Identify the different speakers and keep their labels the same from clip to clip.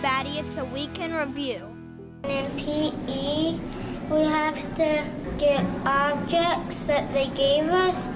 Speaker 1: Batty It so we can review.
Speaker 2: In PE, we have to get objects that they gave us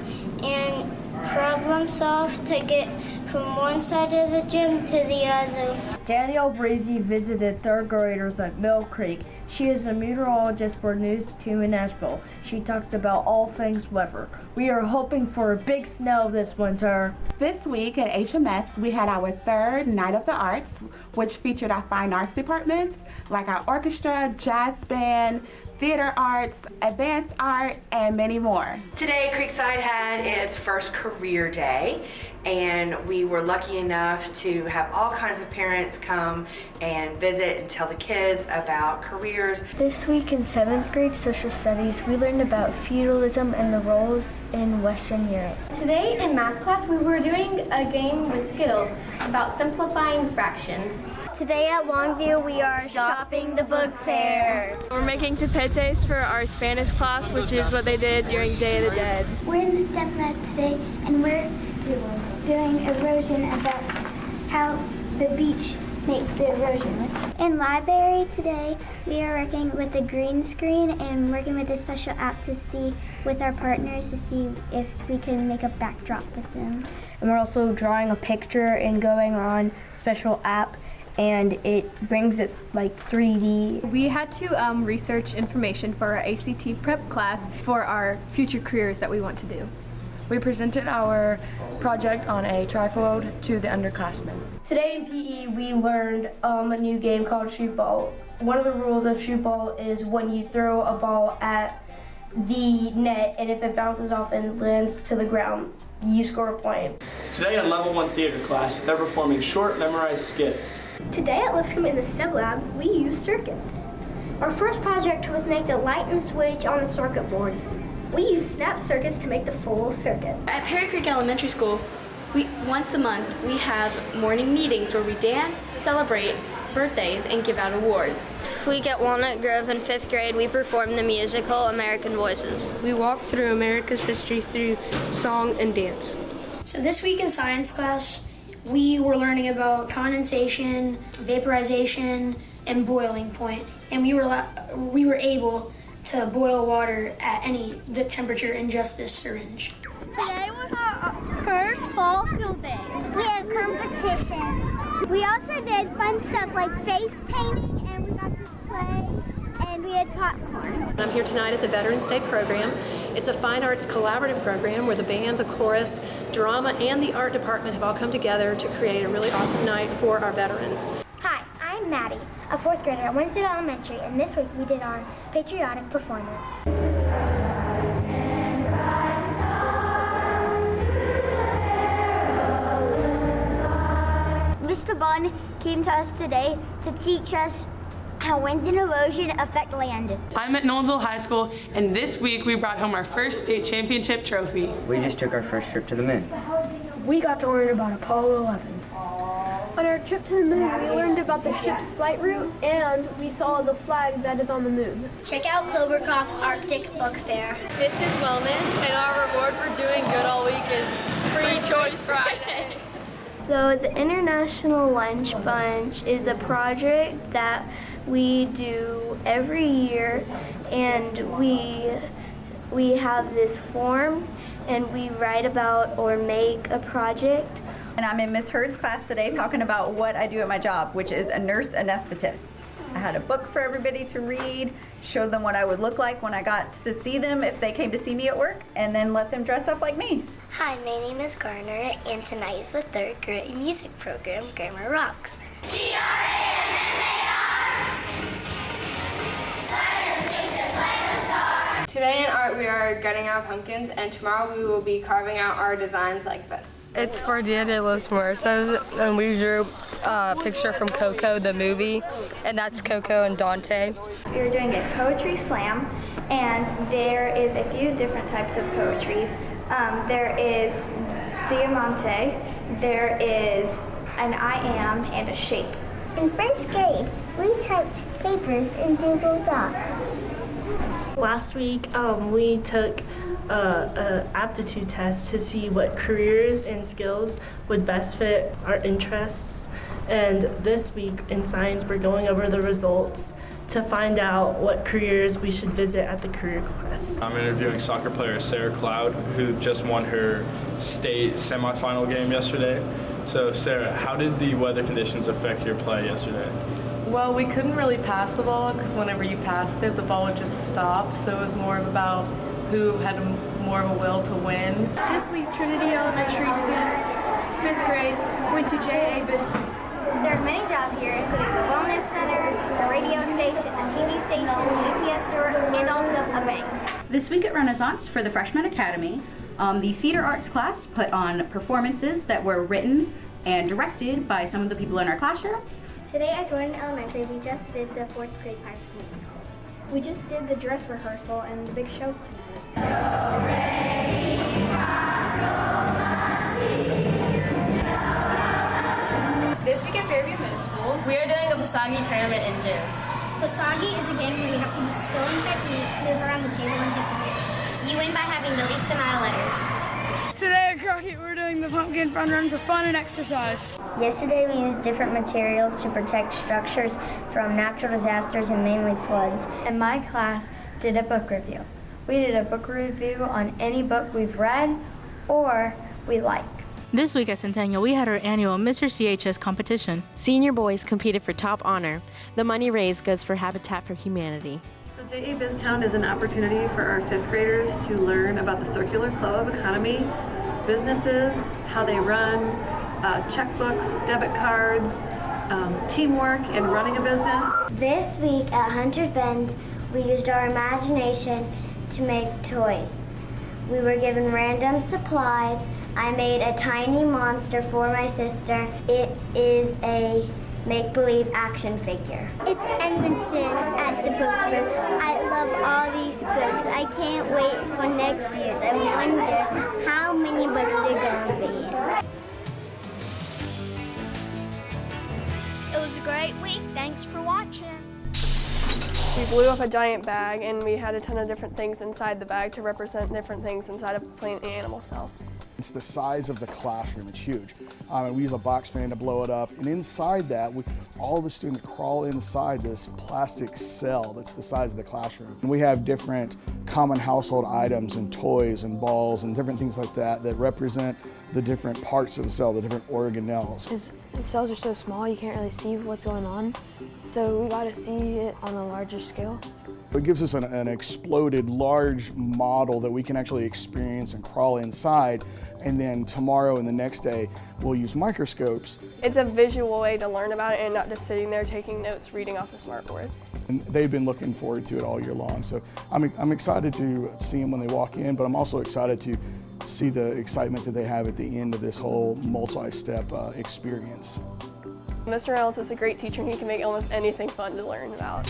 Speaker 2: and problem solve to get from one side of the gym to the other.
Speaker 3: Danielle Brazy visited third graders at Mill Creek. She is a meteorologist for News 2 in Nashville. She talked about all things weather. We are hoping for a big snow this winter.
Speaker 4: This week at HMS, we had our third Night of the Arts, which featured our fine arts departments, like our orchestra, jazz band, theater arts, advanced art, and many more.
Speaker 5: Today, Creekside had its first career day, and we were lucky enough to have all kinds of parents come and visit and tell the kids about careers.
Speaker 6: This week in 7th grade social studies, we learned about feudalism and the roles in Western Europe.
Speaker 7: Today in math class, we were doing a game with Skittles about simplifying fractions.
Speaker 1: Today at Longview, we are shopping the book fair.
Speaker 8: We're making tapetes for our Spanish class, which is what they did during Day of the Dead.
Speaker 2: We're in the STEM lab today, and we're doing erosion about how the beach makes the erosions. In library today, we are working with a green screen and working with a special app to see with our partners to see if we can make a backdrop with them.
Speaker 3: And we're also drawing a picture and going on special app, and it brings it like 3D.
Speaker 8: We had to research information for our ACT prep class for our future careers that we want to do. We presented our project on a trifold to the underclassmen.
Speaker 3: Today in PE, we learned a new game called shoot ball. One of the rules of shoot ball is when you throw a ball at the net, and if it bounces off and lands to the ground, you score a point.
Speaker 9: Today in Level 1 theater class, they're performing short memorized skits.
Speaker 7: Today at Lipscomb in the STEM lab, we used circuits.
Speaker 2: Our first project was make the light and switch on the circuit boards.
Speaker 7: We used snap circuits to make the full circuit.
Speaker 10: At Perry Creek Elementary School, once a month we have morning meetings where we dance, celebrate birthdays, and give out awards.
Speaker 1: Week at Walnut Grove in 5th grade, we performed the musical American Voices.
Speaker 8: We walked through America's history through song and dance.
Speaker 11: So this week in science class, we were learning about condensation, vaporization, and boiling point, and we were able to boil water at any temperature in just this syringe.
Speaker 1: Today was our first fall field day.
Speaker 2: We had competitions. We also did fun stuff like face painting, and we got to play, and we had popcorn.
Speaker 12: I'm here tonight at the Veterans Day program. It's a fine arts collaborative program where the band, the chorus, drama, and the art department have all come together to create a really awesome night for our veterans.
Speaker 2: Hi, I'm Maddie, a 4th grader at Winston Elementary, and this week we did our patriotic performance. Mr. Bond came to us today to teach us how wind and erosion affect land.
Speaker 13: I'm at Nolensville High School, and this week we brought home our first state championship trophy.
Speaker 14: We just took our first trip to the moon.
Speaker 6: We got to learn about Apollo 11.
Speaker 7: On our trip to the moon, we learned about the ship's flight route, and we saw the flag that is on the moon.
Speaker 2: Check out Clovercroft's Arctic Book Fair.
Speaker 8: This is wellness, and our reward for doing good all week is Free Choice Friday.
Speaker 6: So the International Lunch Bunch is a project that we do every year, and we have this form, and we write about or make a project.
Speaker 15: And I'm in Miss Hurd's class today talking about what I do at my job, which is a nurse anesthetist. I had a book for everybody to read, showed them what I would look like when I got to see them if they came to see me at work, and then let them dress up like me.
Speaker 2: Hi, my name is Garner, and tonight is the 3rd grade music program, Grammar Rocks.
Speaker 8: Today in art we are gutting out pumpkins, and tomorrow we will be carving out our designs like this. It's for Dia de los Muertos, and we drew a picture from Coco, the movie, and that's Coco and Dante.
Speaker 6: We are doing a poetry slam, and there is a few different types of poetries. There is Diamante, there is an I am, and a shape.
Speaker 2: In 1st grade, we typed papers in Google Docs.
Speaker 3: Last week, we took an aptitude test to see what careers and skills would best fit our interests
Speaker 16: And this week in science, we're going over the results to find out what careers we should visit at the Career Quest.
Speaker 17: I'm interviewing soccer player Sarah Cloud, who just won her state semifinal game yesterday. So Sarah, how did the weather conditions affect your play yesterday?
Speaker 18: Well, we couldn't really pass the ball because whenever you passed it, the ball would just stop. So it was more about who had more of a will to win.
Speaker 7: This week, Trinity Elementary students, 5th grade, went to J.A. Biston.
Speaker 2: There are many jobs here, including the Wellness Center, the radio station, a TV station, the UPS store, and also a bank.
Speaker 19: This week at Renaissance for the Freshman Academy, the theater arts class put on performances that were written and directed by some of the people in our classrooms.
Speaker 2: Today at Jordan Elementary, we just did the 4th grade Pirates musical. We just did the dress rehearsal and the big shows tonight.
Speaker 20: This week at Fairview Middle School, we are doing a Basagi tournament in June.
Speaker 2: Basagi is a game where you have to use skill and technique, move around the table, and hit the ball. You win by having the least amount of letters.
Speaker 21: Today at Crockett, we're doing the pumpkin fun run for fun and exercise.
Speaker 2: Yesterday, we used different materials to protect structures from natural disasters and mainly floods.
Speaker 22: And my class did a book review. We did a book review on any book we've read or we like.
Speaker 23: This week at Centennial, we had our annual Mr. CHS competition.
Speaker 24: Senior boys competed for top honor. The money raised goes for Habitat for Humanity.
Speaker 25: So J.A. Biztown is an opportunity for our 5th graders to learn about the circular flow of economy, businesses, how they run, checkbooks, debit cards, teamwork, and running a business.
Speaker 2: This week at Hunter's Bend, we used our imagination to make toys. We were given random supplies. I made a tiny monster for my sister. It is a make-believe action figure. It's Edmondson at the book fair. I love all these books. I can't wait for next year's. I wonder how many books they're going to be in.
Speaker 1: It was a great week. Thanks for watching.
Speaker 7: We blew up a giant bag and we had a ton of different things inside the bag to represent different things inside a plant and animal cell.
Speaker 26: It's the size of the classroom, it's huge. And we use a box fan to blow it up. And inside that, all the students crawl inside this plastic cell that's the size of the classroom. And we have different common household items and toys and balls and different things like that that represent the different parts of the cell, the different organelles.
Speaker 27: The cells are so small, you can't really see what's going on. So we got to see it on a larger scale.
Speaker 26: It gives us an exploded large model that we can actually experience and crawl inside, and then tomorrow and the next day we'll use microscopes.
Speaker 7: It's a visual way to learn about it and not just sitting there taking notes, reading off the smartboard.
Speaker 26: And they've been looking forward to it all year long, so I'm excited to see them when they walk in, but I'm also excited to see the excitement that they have at the end of this whole multi-step experience.
Speaker 7: Mr. Reynolds is a great teacher and he can make almost anything fun to learn about.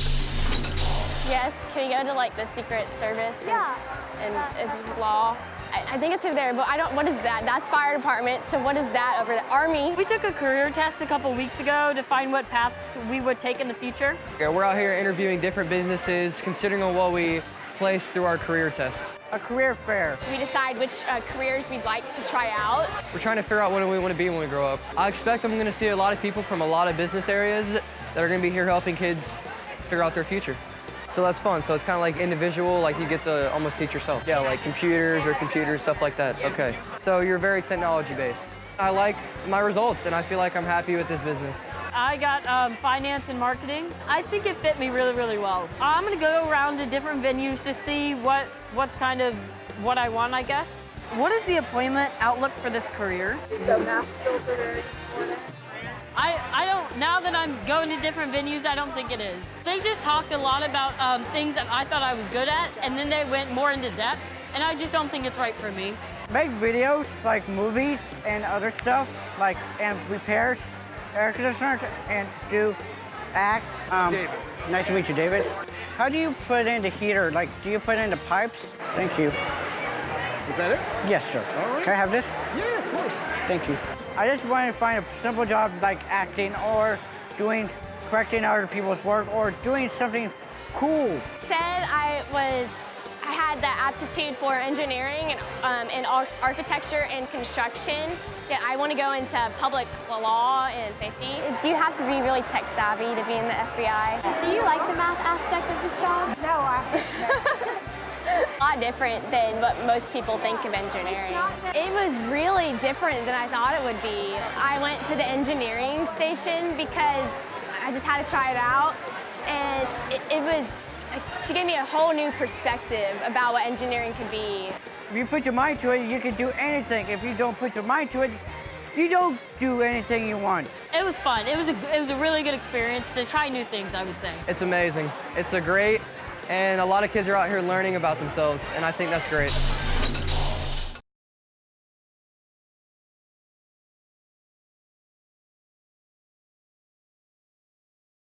Speaker 20: Yes, can we go to like the Secret Service? Yeah. And it's law. I think it's over there, but I don't, what is that? That's fire department, so what is that over the Army?
Speaker 28: We took a career test a couple weeks ago to find what paths we would take in the future.
Speaker 29: Yeah, we're out here interviewing different businesses, considering on what we placed through our career test.
Speaker 30: A career fair.
Speaker 20: We decide which careers we'd like to try out.
Speaker 29: We're trying to figure out what we want to be when we grow up. I expect I'm going to see a lot of people from a lot of business areas that are going to be here helping kids figure out their future. So that's fun. So it's kind of like individual, like you get to almost teach yourself. Yeah, like computers, stuff like that. Okay. So you're very technology-based. I like my results, and I feel like I'm happy with this business.
Speaker 28: I got finance and marketing. I think it fit me really, really well. I'm going to go around to different venues to see what's kind of what I want, I guess. What is the employment outlook for this career?
Speaker 7: So math skills are very important.
Speaker 28: I don't, now that I'm going to different venues, I don't think it is. They just talked a lot about things that I thought I was good at, and then they went more into depth, and I just don't think it's right for me.
Speaker 30: Make videos, like movies and other stuff, like, and repairs, air conditioners, and do act. David. Nice to meet you, David. How do you put in the heater? Like, do you put in the pipes? Thank you.
Speaker 31: Is that it?
Speaker 30: Yes, sir.
Speaker 31: All right.
Speaker 30: Can I have this?
Speaker 31: Yeah, of course.
Speaker 30: Thank you. I just wanted to find a simple job like acting or correcting other people's work or doing something cool.
Speaker 20: Said I I had that aptitude for engineering and architecture and construction. Yeah, I want to go into public law and safety. Do you have to be really tech savvy to be in the FBI?
Speaker 2: Do you like the math aspect of this job? No,
Speaker 20: A lot different than what most people think of engineering. It was really different than I thought it would be. I went to the engineering station because I just had to try it out, and she gave me a whole new perspective about what engineering could be.
Speaker 30: If you put your mind to it, you can do anything. If you don't put your mind to it, you don't do anything you want.
Speaker 28: It was fun. It was a really good experience to try new things, I would say.
Speaker 29: It's amazing. It's a great, and a lot of kids are out here learning about themselves, and I think that's great.